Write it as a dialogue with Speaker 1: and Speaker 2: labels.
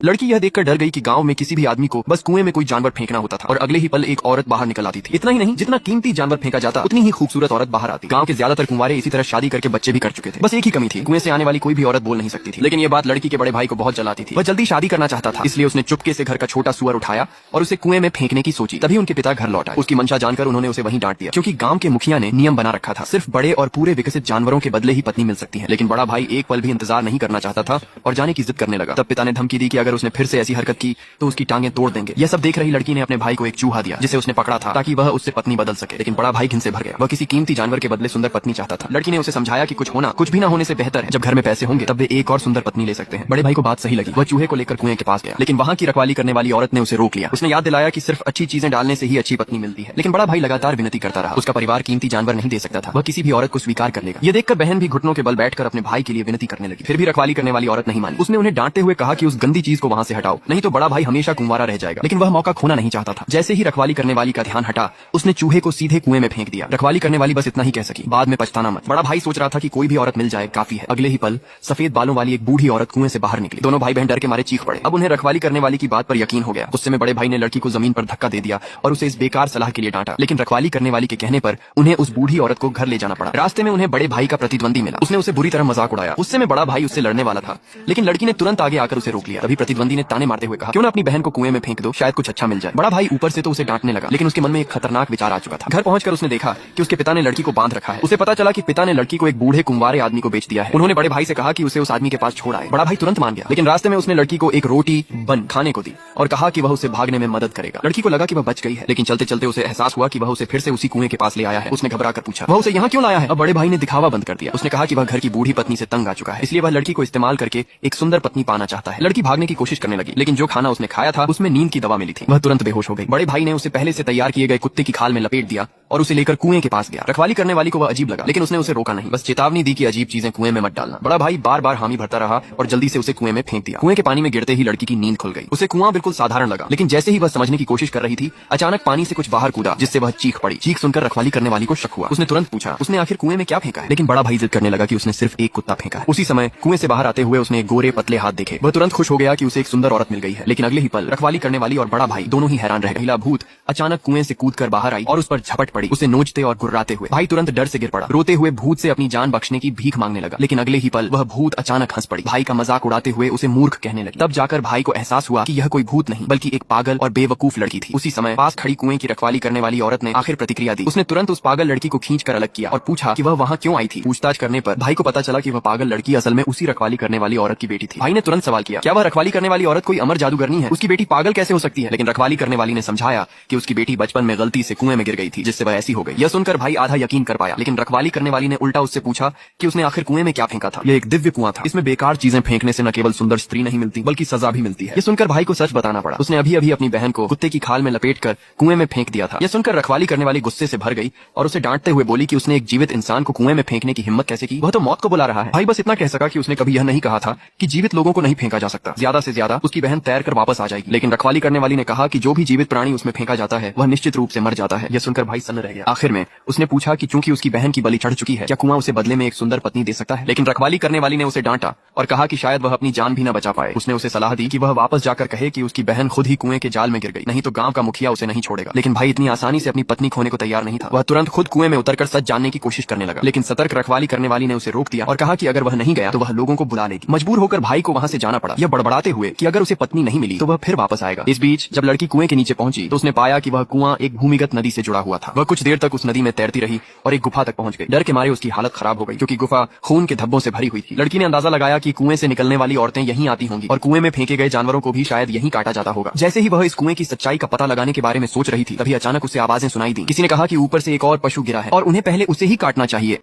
Speaker 1: लड़की यह देखकर डर गई कि गांव में किसी भी आदमी को बस कुएं में कोई जानवर फेंकना होता था और अगले ही पल एक औरत बाहर निकल आती थी। इतना ही नहीं, जितना कीमती जानवर फेंका जाता उतनी ही खूबसूरत औरत बाहर आती। गांव के ज्यादातर कुंवारे इसी तरह शादी करके बच्चे भी कर चुके थे। बस एक ही कमी थी, कुएं से आने वाली कोई भी औरत बोल नहीं सकती थी। लेकिन ये बात लड़की के बड़े भाई को बहुत जलाती थी। वह जल्दी शादी करना चाहता था, इसलिए उसने चुपके से घर का छोटा सुअर उठाया और उसे कुएं में फेंकने की सोची। तभी उनके पिता घर लौट आए। उसकी मंशा जानकर उन्होंने उसे वहीं डांट दिया, क्योंकि गांव के मुखिया ने नियम बना रखा था, सिर्फ बड़े और पूरे विकसित जानवरों के बदले ही पत्नी मिल सकती है। लेकिन बड़ा भाई एक पल भी इंतजार नहीं करना चाहता था और जाने की जिद करने लगा। तब पिता ने धमकी दी कि अगर उसने फिर से ऐसी हरकत की तो उसकी टांगें तोड़ देंगे। यह सब देख रही लड़की ने अपने भाई को एक चूहा दिया, जिसे उसने पकड़ा था ताकि वह उससे पत्नी बदल सके। लेकिन बड़ा भाई घिन से भर गया। वह किसी कीमती जानवर के बदले सुंदर पत्नी चाहता था। लड़की ने उसे समझाया कि कुछ भी ना होने से बेहतर है, जब घर में पैसे होंगे तब वे एक और सुंदर पत्नी ले सकते हैं। बड़े भाई को बात सही लगी। वह चूहे को लेकर कुएं के पास गया, लेकिन वहाँ की रखवाली करने वाली औरत ने उसे रोक लिया। उसने याद दिलाया कि सिर्फ अच्छी चीजें डालने से ही अच्छी पत्नी मिलती है। लेकिन बड़ा भाई लगातार विनती करता रहा। उसका परिवार कीमती जानवर नहीं दे सकता था, वह किसी भी औरत को स्वीकार कर लेगा। यह देखकर बहन भी घुटनों के बल बैठकर अपने भाई के लिए विनती करने लगी। फिर भी रखवाली करने वाली औरत नहीं मानी। उसने उन्हें डांटते हुए कहा कि उस गंदी चीज को वहाँ से हटाओ, नहीं तो बड़ा भाई हमेशा कुंवारा रह जाएगा। लेकिन वह मौका खोना नहीं चाहता था। जैसे ही रखवाली करने वाली का ध्यान हटा, उसने चूहे को सीधे कुएं में फेंक दिया। रखवाली करने वाली बस इतना ही कह सकी, बाद में पछताना मत। बड़ा भाई सोच रहा था कि कोई भी औरत मिल जाए काफी है। अगले ही पल सफेद बालों वाली एक बूढ़ी औरत कुएं से बाहर निकली। दोनों भाई बहन डर के मारे चीख पड़े। अब उन्हें रखवाली करने वाली की बात पर यकीन हो गया। गुस्से में बड़े भाई ने लड़की को जमीन पर धक्का दे दिया और उसे इस बेकार सलाह के लिए डांटा। लेकिन रखवाली करने वाली के कहने पर उन्हें उस बूढ़ी औरत को घर ले जाना पड़ा। रास्ते में उन्हें बड़े भाई का प्रतिद्वंदी मिला। उसने उसे बुरी तरह मजाक उड़ाया। उससे में बड़ा भाई उससे लड़ने वाला था, लेकिन लड़की ने तुरंत आगे आकर उसे रोक लिया। तभी प्रतिद्वंदी ने ताने मारते हुए कहा, क्यों ना अपनी बहन को कुएं में फेंक दो, शायद कुछ अच्छा मिल जाए। बड़ा भाई ऊपर से तो उसे डांटने लगा, लेकिन उसके मन में एक खतरनाक विचार आ चुका था। घर पहुंचकर उसने देखा कि उसके पिता ने लड़की को बांध रखा है। उसे पता चला कि पिता ने लड़की को एक बूढ़े कुंवारे आदमी को बेच दिया है। उन्होंने बड़े भाई से कहा कि उसे उस आदमी के पास छोड़ आए। बड़ा भाई तुरंत मान गया, लेकिन रास्ते में उसने लड़की को एक रोटी बन खाने को दी और कहा कि वह उसे भागने में मदद करेगा। लड़की को लगा कि वह बच गई है, लेकिन चलते चलते उसे एहसास हुआ कि वह उसे फिर से उसी कुएं के पास ले आया है। उसने घबरा कर पूछा, वह उसे यहाँ क्यों लाया है? अब बड़े भाई ने दिखावा बंद कर दिया। उसने कहा कि वह घर की बूढ़ी पत्नी से तंग आ चुका है, इसलिए वह लड़की को इस्तेमाल करके एक सुंदर पत्नी पाना चाहता है। लड़की भागने की कोशिश करने लगी, लेकिन जो खाना उसने खाया था उसमें नींद की दवा मिली थी। वह तुरंत बेहोश हो गई। बड़े भाई ने उसे पहले से तैयार किए गए कुत्ते की खाल में लपेट दिया और उसे लेकर कुएं के पास गया। रखवाली करने वाली को वह अजीब लगा, लेकिन उसने उसे रोका नहीं, बस चेतावनी दी कि अजीब चीजें कुएं में मत डालना। बड़ा भाई बार बार हामी भरता रहा और जल्दी से उसे कुएं में फेंक दिया। कुएं के पानी में गिरते ही लड़की की नींद खुल गई। उसे कुआं बिल्कुल साधारण लगा, लेकिन जैसे ही वह समझने की कोशिश कर रही थी, अचानक पानी से कुछ बाहर कूदा, जिससे वह चीख पड़ी। चीख सुनकर रखवाली करने वाली को शक हुआ। उसने तुरंत पूछा, उसने आखिर कुएं में क्या फेंका है? लेकिन बड़ा भाई जिद करने लगा कि उसने सिर्फ एक कुत्ता फेंका है। उसी समय कुएं से बाहर आते हुए उसने एक गोरे पतले हाथ देखे। वह तुरंत खुश हो गया कि उसे एक सुंदर औरत मिल गई है। लेकिन अगले ही पल रखवाली करने वाली और बड़ा भाई दोनों ही हैरान रह गए। महिला भूत अचानक कुएं से कूदकर बाहर आई और उस पर झपट पड़ी, उसे नोचते और गुर्राते हुए। भाई तुरंत डर से गिर पड़ा। रोते हुए भूत से अपनी जान बख्शने की भीख मांगने लगा। लेकिन अगले ही पल वह भूत अचानक हंस पड़ी। भाई का मजाक उड़ाते हुए उसे मूर्ख कहने लगी। तब जाकर भाई को एहसास हुआ कि यह कोई भूत नहीं बल्कि एक पागल और बेवकूफ लड़की थी। उसी समय पास खड़ी कुएं की रखवाली करने वाली औरत ने आखिर प्रतिक्रिया दी। उसने तुरंत उस पागल लड़की को खींचकर अलग किया और पूछा कि वह वहाँ क्यों आई थी। पूछताछ करने पर भाई को पता चला कि वह पागल लड़की असल में उसी रखवाली करने वाली औरत की बेटी थी। भाई ने तुरंत सवाल किया, क्या वह रखवाली करने वाली औरत कोई अमर जादूगरनी है? उसकी बेटी पागल कैसे हो सकती है? लेकिन रखवाली करने वाली ने समझाया कि उसकी बेटी बचपन में गलती से कुएं में गिर गई थी, जिससे वह ऐसी हो गई। यह सुनकर भाई आधा यकीन कर पाया, लेकिन रखवाली करने वाली ने उल्टा उससे पूछा कि उसने आखिर कुएं में क्या फेंका था। यह एक दिव्य कुआं था। इसमें बेकार चीजें फेंकने से न केवल सुंदर स्त्री नहीं मिलती बल्कि सजा भी मिलती है। यह सुनकर भाई को सच बताना पड़ा। उसने अभी अभी अपनी बहन को कुत्ते की खाल में लपेटकर कुएं में फेंक दिया था। यह सुनकर रखवाली करने वाली गुस्से से भर गई और उसे डांटते हुए बोली कि उसने एक जीवित इंसान को कुएं में फेंकने की हिम्मत कैसे की? वह तो मौत को बुला रहा है। भाई बस इतना कह सका कि उसने कभी यह नहीं कहा था कि जीवित लोगों को नहीं फेंका जा सकता। ज्यादा से ज्यादा उसकी बहन तैर कर वापस आ जाएगी। लेकिन रखवाली करने वाली ने कहा कि जो भी जीवित प्राणी उसमें फेंका जाता है वह निश्चित रूप से मर जाता है। यह सुनकर भाई सन्न रह गया। आखिर में उसने पूछा कि चूंकि उसकी बहन की बलि चढ़ चुकी है, क्या कुआं उसे बदले में एक सुंदर पत्नी दे सकता है? लेकिन रखवाली करने वाली ने उसे डांटा और कहा कि शायद वह अपनी जान भी न बचा पाए। उसने उसे सलाह दी कि वह वापस जाकर कहे कि उसकी बहन खुद ही कुएं के जाल में गिर गई, नहीं तो गांव का मुखिया उसे नहीं छोड़ेगा। लेकिन भाई इतनी आसानी से अपनी पत्नी खोने को तैयार नहीं था। वह तुरंत खुद कुएं में उतरकर सच जानने की कोशिश करने लगा। लेकिन सतर्क रखवाली करने वाली ने उसे रोक दिया और कहा कि अगर वह नहीं गया तो वह लोगों को बुला लेगी। मजबूर होकर भाई को वहां से जाना पड़ा, यह बड़बड़ाते हुए कि अगर उसे पत्नी नहीं मिली तो वह फिर वापस आएगा। इस बीच जब लड़की कुएं के नीचे पहुंची तो उसने पाया कि वह कुआं एक भूमिगत नदी से जुड़ा हुआ था। वह कुछ देर तक उस नदी में तैरती रही और एक गुफा तक पहुंच गई। डर के मारे उसकी हालत खराब हो गई, क्योंकि गुफा खून के धब्बों से भरी हुई थी। लड़की ने अंदाजा लगाया कि कुएं से निकलने वाली औरतें यहीं आती होंगी और कुएं में फेंके गए जानवरों को भी शायद यहीं काटा जाता होगा। जैसे ही वह इस कुएं की सच्चाई का पता लगाने के बारे में सोच रही थी, तभी अचानक उसे आवाजें सुनाई दी। किसी ने कहा कि ऊपर से एक और पशु गिरा है और उन्हें पहले उसे ही काटना चाहिए।